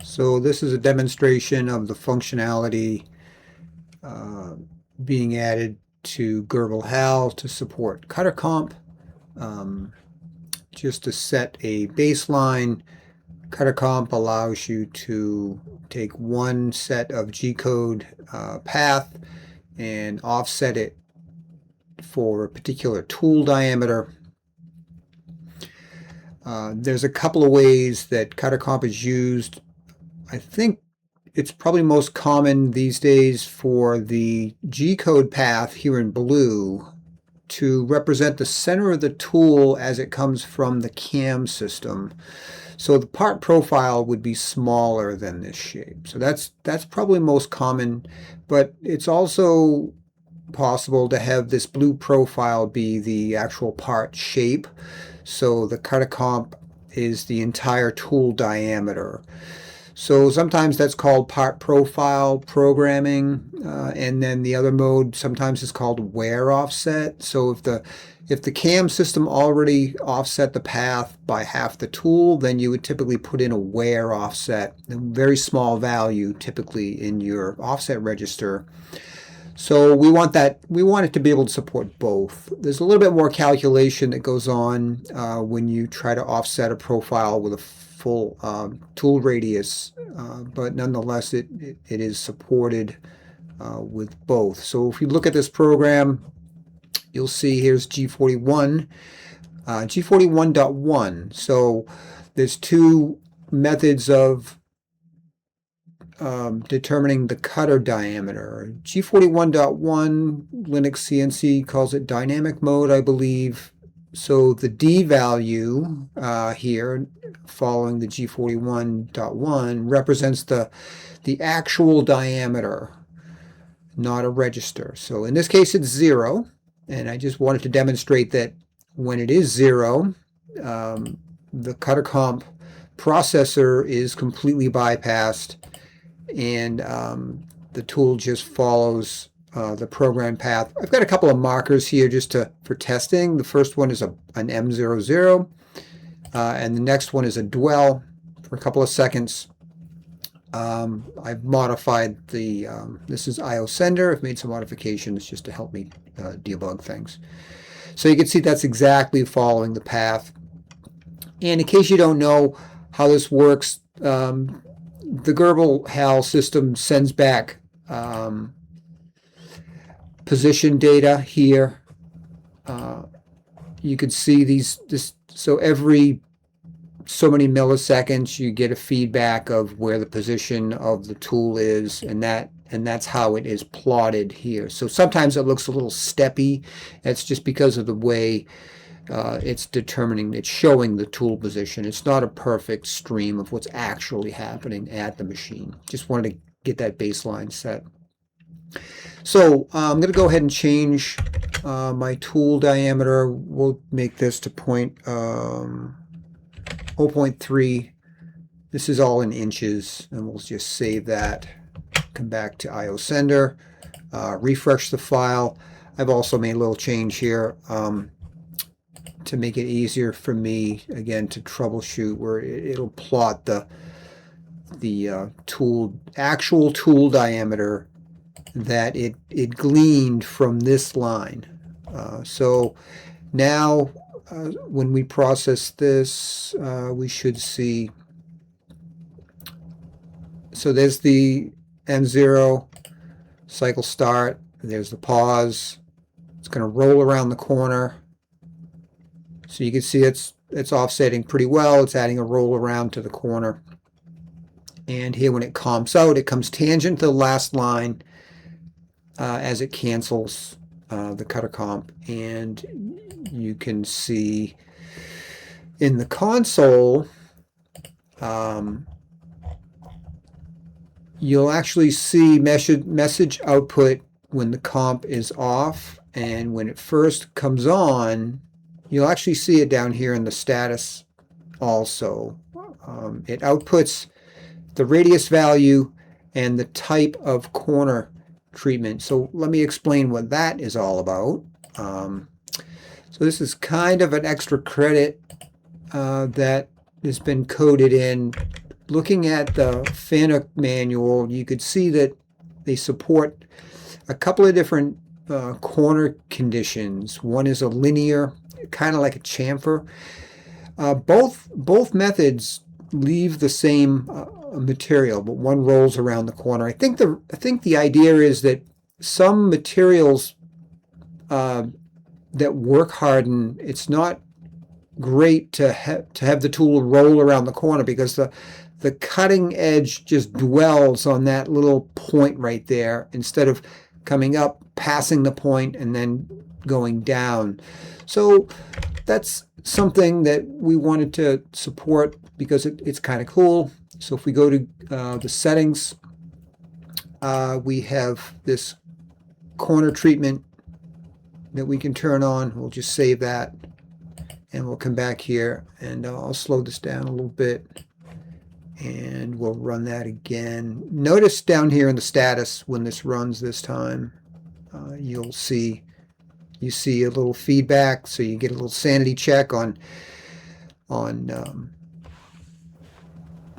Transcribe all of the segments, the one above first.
So this is a demonstration of the functionality being added to GRBLHAL to support Cutter-comp. Just to set a baseline, Cutter-comp allows you to take one set of G-code path and offset it for a particular tool diameter. There's a couple of ways that Cutter-comp is used. I think it's probably most common these days for the G-code path here in blue to represent the center of the tool as it comes from the cam system. So the part profile would be smaller than this shape. So that's probably most common, but it's also possible to have this blue profile be the actual part shape. So the Cutter-comp is the entire tool diameter. So sometimes that's called part profile programming, and then the other mode sometimes is called wear offset. So if the cam system already offset the path by half the tool, then you would typically put in a wear offset, a very small value typically in your offset register. So we want it to be able to support both. There's a little bit more calculation that goes on when you try to offset a profile with a full tool radius, but nonetheless it is supported with both. So if you look at this program, you'll see here's G41, G41.1. So there's two methods of determining the cutter diameter. G41.1, Linux CNC calls it dynamic mode, I believe. So the D value here, following the G41.1, represents the actual diameter, not a register. So in this case, it's 0. And I just wanted to demonstrate that when it is 0, the Cutter-comp processor is completely bypassed, and the tool just follows the program path. I've got a couple of markers here just for testing. The first one is an M00, and the next one is a dwell for a couple of seconds. I've modified this is IO sender. I've made some modifications just to help me debug things. So you can see that's exactly following the path. And in case you don't know how this works, the GRBLHAL system sends back position data here. You can see so every so many milliseconds you get a feedback of where the position of the tool is, and that's how it is plotted here. So sometimes it looks a little steppy. That's just because of the way it's showing the tool position. It's not a perfect stream of what's actually happening at the machine. Just wanted to get that baseline set. So I'm going to go ahead and change my tool diameter. We'll make this to 0.3. This is all in inches, and we'll just save that. Come back to IO sender, refresh the file. I've also made a little change here to make it easier for me, again, to troubleshoot, where it'll plot the actual tool diameter that it gleaned from this line. So now when we process this, we should see, so there's the M0 cycle start, there's the pause. It's going to roll around the corner. So you can see it's offsetting pretty well. It's adding a roll around to the corner. And here when it comps out, it comes tangent to the last line as it cancels the Cutter-comp. And you can see in the console, you'll actually see message output when the comp is off, and when it first comes on, you'll actually see it down here in the status also. It outputs the radius value and the type of corner treatment. So let me explain what that is all about. So this is kind of an extra credit that has been coded in looking at the Fanuc manual, you could see that they support a couple of different corner conditions. One is a linear, kind of like a chamfer. Both methods leave the same material, but one rolls around the corner. I think the idea is that some materials that work harden, it's not great to have the tool roll around the corner, because the cutting edge just dwells on that little point right there instead of coming up, passing the point, and then going down. So that's something that we wanted to support because it's kind of cool. So if we go to the settings, we have this corner treatment that we can turn on. We'll just save that, and we'll come back here, and I'll slow this down a little bit, and we'll run that again. Notice down here in the status, when this runs this time, you see a little feedback, so you get a little sanity check on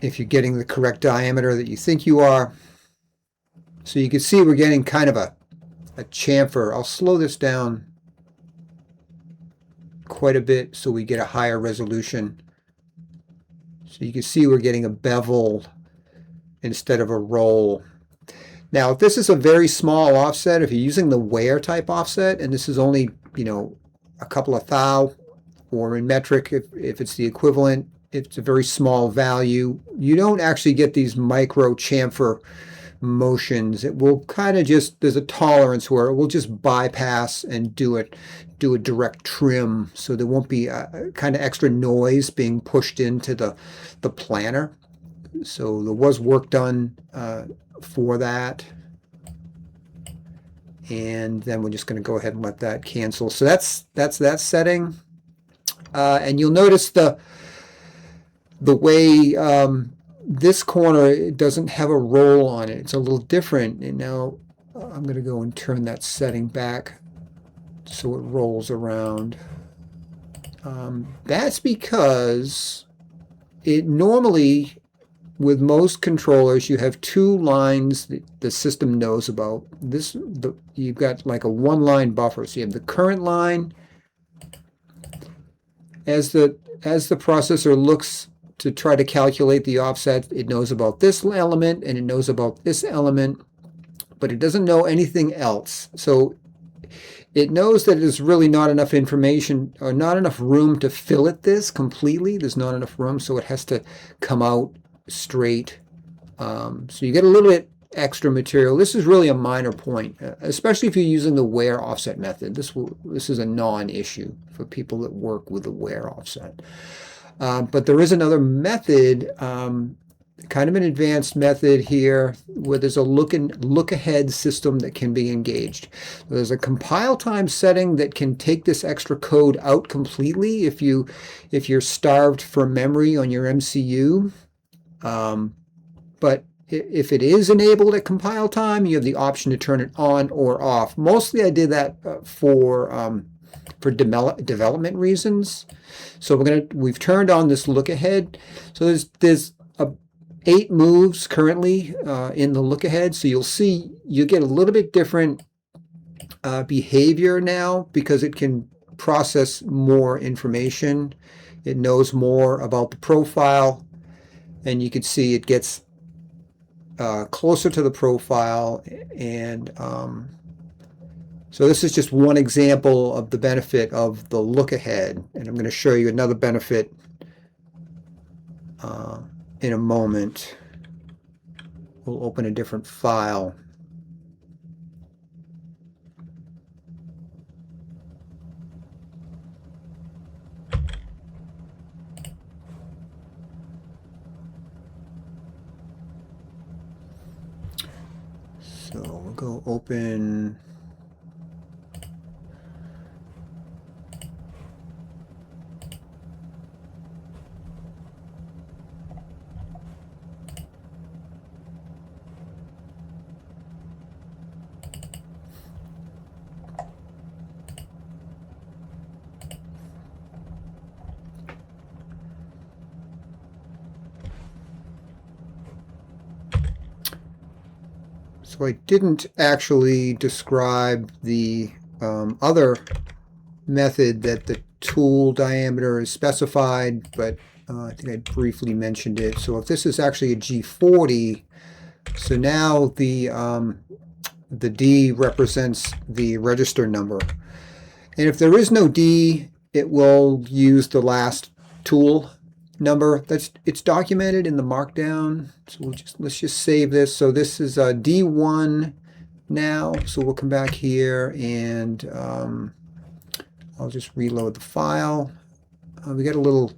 if you're getting the correct diameter that you think you are. So you can see we're getting kind of a chamfer. I'll slow this down quite a bit so we get a higher resolution. So you can see we're getting a bevel instead of a roll. Now, if this is a very small offset, if you're using the wear type offset, and this is only, a couple of thou, or in metric, if it's the equivalent, it's a very small value, you don't actually get these micro chamfer motions. It will kind of just, there's a tolerance where it will just bypass and do a direct trim, so there won't be a kind of extra noise being pushed into the planer. So there was work done for that, and then we're just going to go ahead and let that cancel. So that's that setting, and you'll notice the way this corner, it doesn't have a roll on it. It's a little different. And now I'm going to go and turn that setting back so it rolls around. That's because it normally, with most controllers, you have two lines that the system knows about. You've got like a one-line buffer. So you have the current line. As the processor looks to try to calculate the offset, it knows about this element and it knows about this element, but it doesn't know anything else. So it knows that there's really not enough information or not enough room to fill it this completely. There's not enough room, so it has to come out straight. So you get a little bit extra material. This is really a minor point, especially if you're using the wear offset method. This is a non-issue for people that work with the wear offset. But there is another method, kind of an advanced method here, where there's a look ahead system that can be engaged. There's a compile time setting that can take this extra code out completely if you're starved for memory on your MCU. But if it is enabled at compile time, you have the option to turn it on or off. Mostly I did that for development reasons. So we've turned on this look ahead. So there's 8 moves currently in the look ahead. So you get a little bit different behavior now, because it can process more information. It knows more about the profile, and you can see it gets closer to the profile. And so this is just one example of the benefit of the look ahead, and I'm going to show you another benefit in a moment. We'll open a different file. So we'll go open So I didn't actually describe the other method that the tool diameter is specified, but I think I briefly mentioned it. So if this is actually a G40, so now the D represents the register number. And if there is no D, it will use the last tool number. It's documented in the markdown. So let's just save this. So this is D1 now. So we'll come back here and I'll just reload the file. We got a little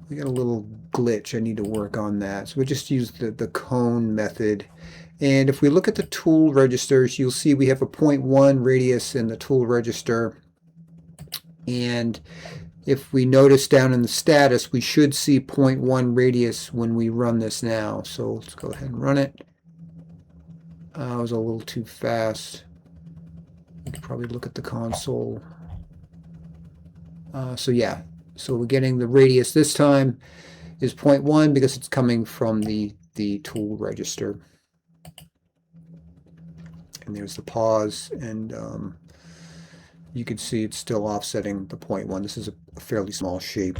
glitch. I need to work on that. So we just use the cone method. And if we look at the tool registers, you'll see we have a 0.1 radius in the tool register. And if we notice down in the status, we should see 0.1 radius when we run this now. So let's go ahead and run it. I was a little too fast. You could probably look at the console. So yeah, so we're getting the radius this time is 0.1 because it's coming from the tool register. And there's the pause, and you can see it's still offsetting the 0.1. This is a fairly small shape.